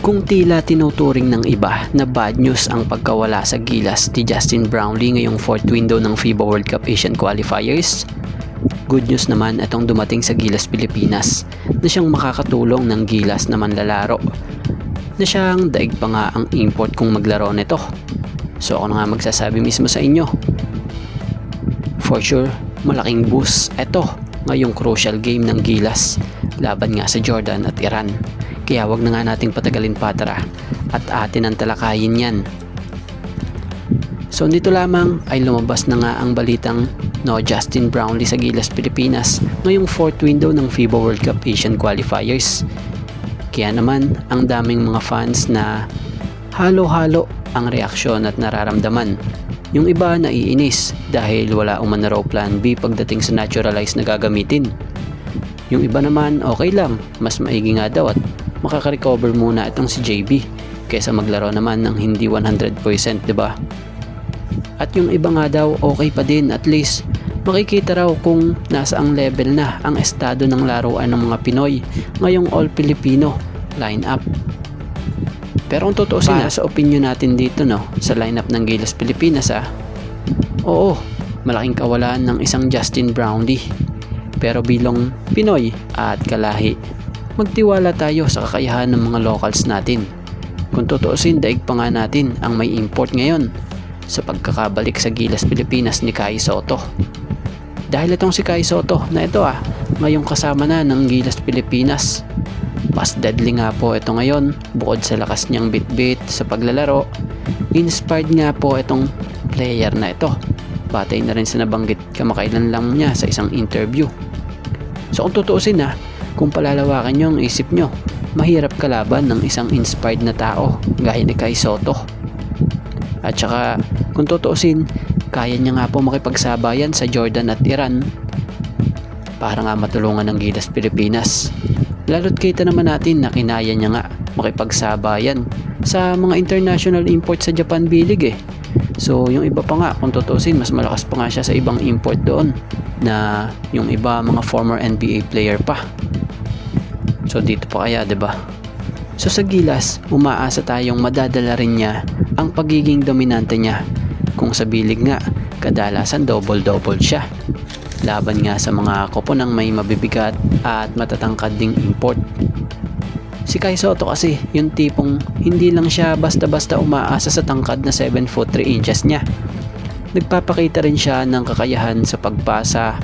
Kung tila tinuturing ng iba na bad news ang pagkawala sa Gilas ni Justin Brownlee ngayong fourth window ng FIBA World Cup Asian Qualifiers, good news naman itong dumating sa Gilas Pilipinas na siyang makakatulong ng Gilas na manlalaro na siyang daig pa nga ang import kung maglaro nito. So ako na nga magsasabi mismo sa inyo, for sure malaking boost ito ngayong crucial game ng Gilas laban nga sa Jordan at Iran. Kaya wag na nga nating patagalin pa, tara at atin ang talakayin yan. So nito lamang ay lumabas na nga ang balitang Justin Brownlee sa Gilas Pilipinas ngayong fourth window ng FIBA World Cup Asian Qualifiers. Kaya naman ang daming mga fans na halo-halo ang reaksyon at nararamdaman. Yung iba naiinis dahil wala umano raw plan B pagdating sa naturalized na gagamitin. Yung iba naman okay lang, mas maigi nga daw at makaka-recover muna itong si JB kaysa maglaro naman ng hindi 100%, diba? At yung iba nga daw okay pa din, at least makikita raw kung nasa ang level na ang estado ng laruan ng mga Pinoy ngayong all-Filipino lineup. Pero kung tutuusin na sa opinion natin dito sa lineup ng Gilas Pilipinas oo, malaking kawalan ng isang Justin Brownlee. Pero bilang Pinoy at kalahi, magtiwala tayo sa kakayahan ng mga locals natin. Kung tutuusin, daig pa nga natin ang may import ngayon sa pagkakabalik sa Gilas Pilipinas ni Kai Sotto. Dahil itong si Kai Sotto na ito ngayong kasama na ng Gilas Pilipinas. Mas deadly nga po ito ngayon, bukod sa lakas niyang bit-bit sa paglalaro, inspired nga po itong player na ito. Batay na rin sa nabanggit kamakailan lang niya sa isang interview. So kung tutuusin kung palalawakan nyo ang isip nyo, mahirap kalaban ng isang inspired na tao gaya ni Kai Sotto. At saka kung tutuusin, kaya niya nga po makipagsabayan sa Jordan at Iran para nga matulungan ng Gilas Pilipinas. Lalo't kita naman natin na kinaya niya nga makipagsabayan sa mga international import sa Japan B-League So yung iba pa nga, kung tutuusin, mas malakas pa nga siya sa ibang import doon na yung iba mga former NBA player pa. So dito pa kaya, 'di ba? So sa Gilas, umaasa tayong madadala rin niya ang pagiging dominante niya. Kung sa bilig nga, kadalasan double-double siya. Laban nga sa mga koponang may mabibigat at matatangkad ding import. Si Kai Sotto kasi, yung tipong hindi lang siya basta-basta umaasa sa tangkad na 7 foot 3 inches niya. Nagpapakita rin siya ng kakayahan sa pagpasa,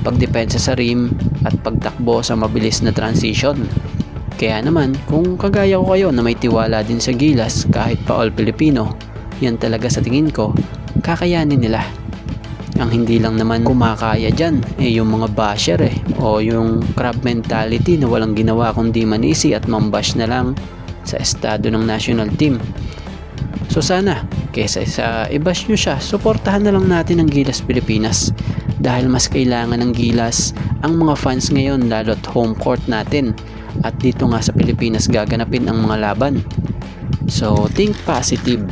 pagdepensa sa rim at pagtakbo sa mabilis na transition. Kaya naman, kung kagaya ko kayo na may tiwala din sa Gilas kahit pa all Filipino, yan talaga sa tingin ko, kakayanin nila. Ang hindi lang naman kumakaya dyan yung mga basher o yung crab mentality na walang ginawa kundi manisi at mambash na lang sa estado ng national team. So sana, kesa sa i-bash nyo siya, suportahan na lang natin ang Gilas Pilipinas dahil mas kailangan ng Gilas ang mga fans ngayon, lalo't home court natin at dito nga sa Pilipinas gaganapin ang mga laban. So think positive